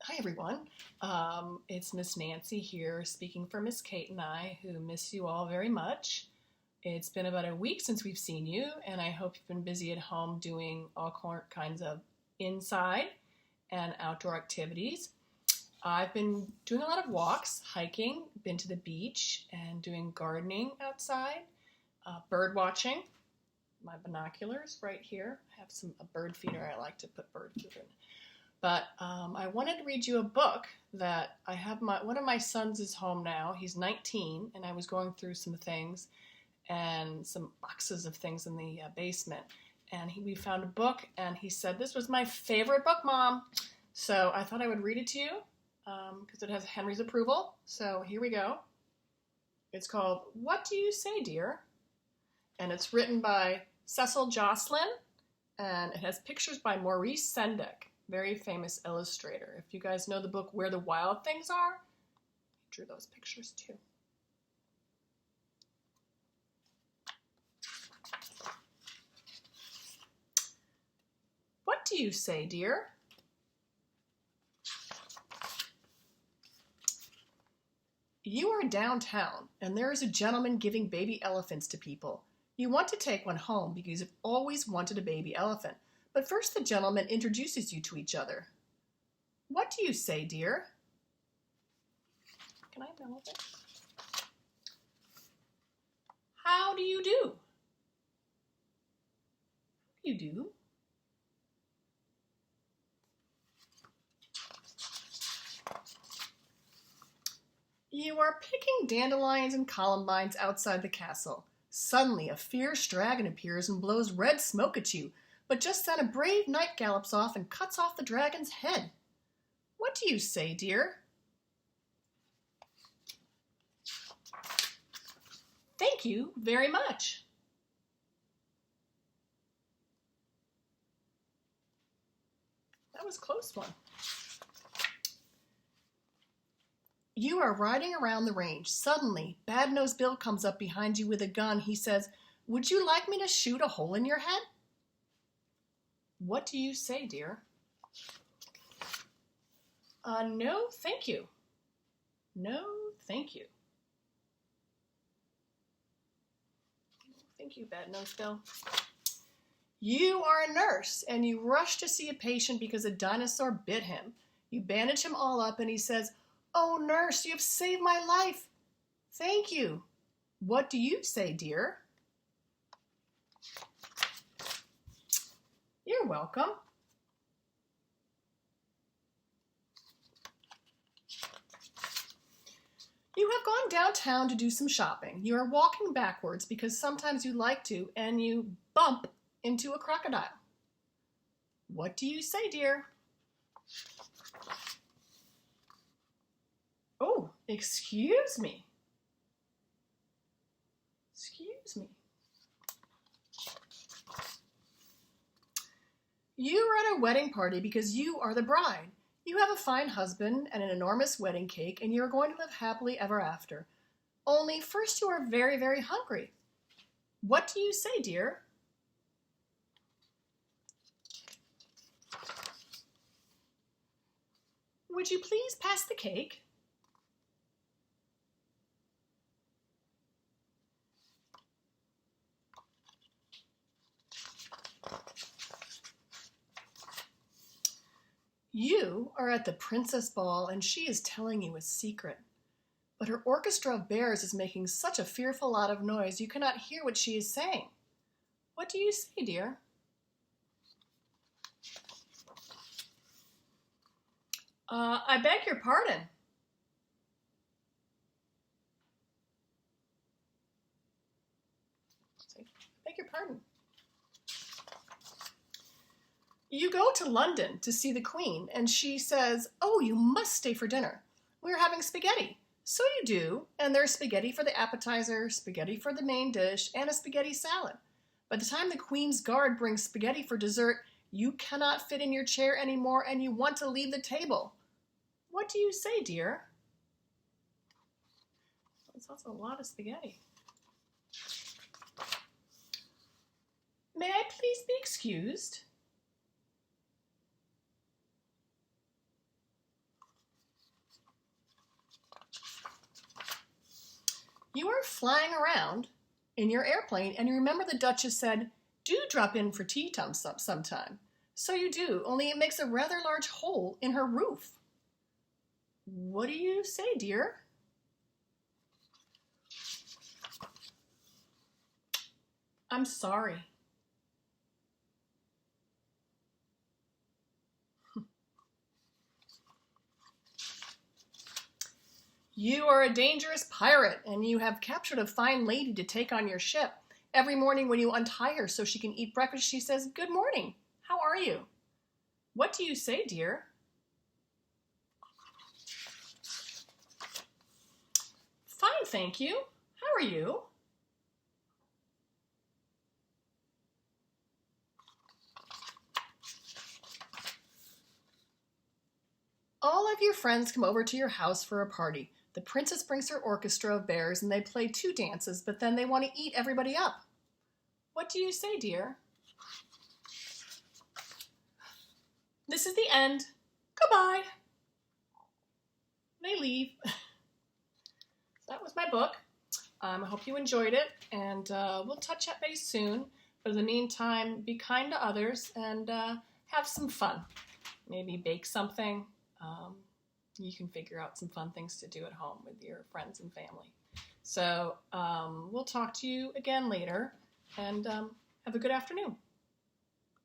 Hi everyone. It's Miss Nancy here speaking for Miss Kate and I, who miss you all very much. It's been about a week since we've seen you, and I hope you've been busy at home doing all kinds of inside and outdoor activities. I've been doing a lot of walks, hiking, been to the beach, and doing gardening outside, bird watching. My binoculars right here. I have a bird feeder. I like to put bird food in. But I wanted to read you a book that I have. One of my sons is home now. He's 19, and I was going through some things and some boxes of things in the basement. And we found a book, and he said, "This was my favorite book, Mom." So I thought I would read it to you because it has Henry's approval. So here we go. It's called What Do You Say, Dear? And it's written by Cecil Jocelyn, and it has pictures by Maurice Sendak, very famous illustrator. If you guys know the book Where the Wild Things Are, he drew those pictures too. What do you say, dear? You are downtown, and there is a gentleman giving baby elephants to people. You want to take one home because you've always wanted a baby elephant. But first the gentleman introduces you to each other. What do you say, dear? Can I have a little bit? How do you do? How do you do? You are picking dandelions and columbines outside the castle. Suddenly, a fierce dragon appears and blows red smoke at you. But just then a brave knight gallops off and cuts off the dragon's head. What do you say, dear? Thank you very much. That was a close one. You are riding around the range. Suddenly, Bad-Nosed Bill comes up behind you with a gun. He says, "Would you like me to shoot a hole in your head?" What do you say, dear? No, thank you. No, thank you. Thank you, Bad-Nosed Bill. You are a nurse, and you rush to see a patient because a dinosaur bit him. You bandage him all up, and he says, "Oh, nurse, you have saved my life. Thank you." What do you say, dear? You're welcome. You have gone downtown to do some shopping. You are walking backwards because sometimes you like to, and you bump into a crocodile. What do you say, dear? Oh, excuse me. Excuse me. You are at a wedding party because you are the bride. You have a fine husband and an enormous wedding cake, and you are going to live happily ever after. Only first you are very, very hungry. What do you say, dear? Would you please pass the cake? You are at the princess ball, and she is telling you a secret. But her orchestra of bears is making such a fearful lot of noise you cannot hear what she is saying. What do you say, dear? I beg your pardon. I beg your pardon. You go to London to see the Queen, and she says, "Oh, you must stay for dinner. We're having spaghetti." So you do, and there's spaghetti for the appetizer, spaghetti for the main dish, and a spaghetti salad. By the time the Queen's guard brings spaghetti for dessert, you cannot fit in your chair anymore, and you want to leave the table. What do you say, dear? That's also a lot of spaghetti. May I please be excused? You are flying around in your airplane, and you remember the Duchess said, do drop in for tea sometime. So you do, only it makes a rather large hole in her roof. What do you say, dear? I'm sorry. You are a dangerous pirate, and you have captured a fine lady to take on your ship. Every morning when you untie her so she can eat breakfast, she says, good morning. How are you? What do you say, dear? Fine, thank you. How are you? All of your friends come over to your house for a party. The princess brings her orchestra of bears and they play 2 dances, but then they want to eat everybody up. What do you say, dear? This is the end. Goodbye. They leave. That was my book. I hope you enjoyed it, and we'll touch base soon. But in the meantime, be kind to others and have some fun. Maybe bake something. You can figure out some fun things to do at home with your friends and family. So we'll talk to you again later, and have a good afternoon.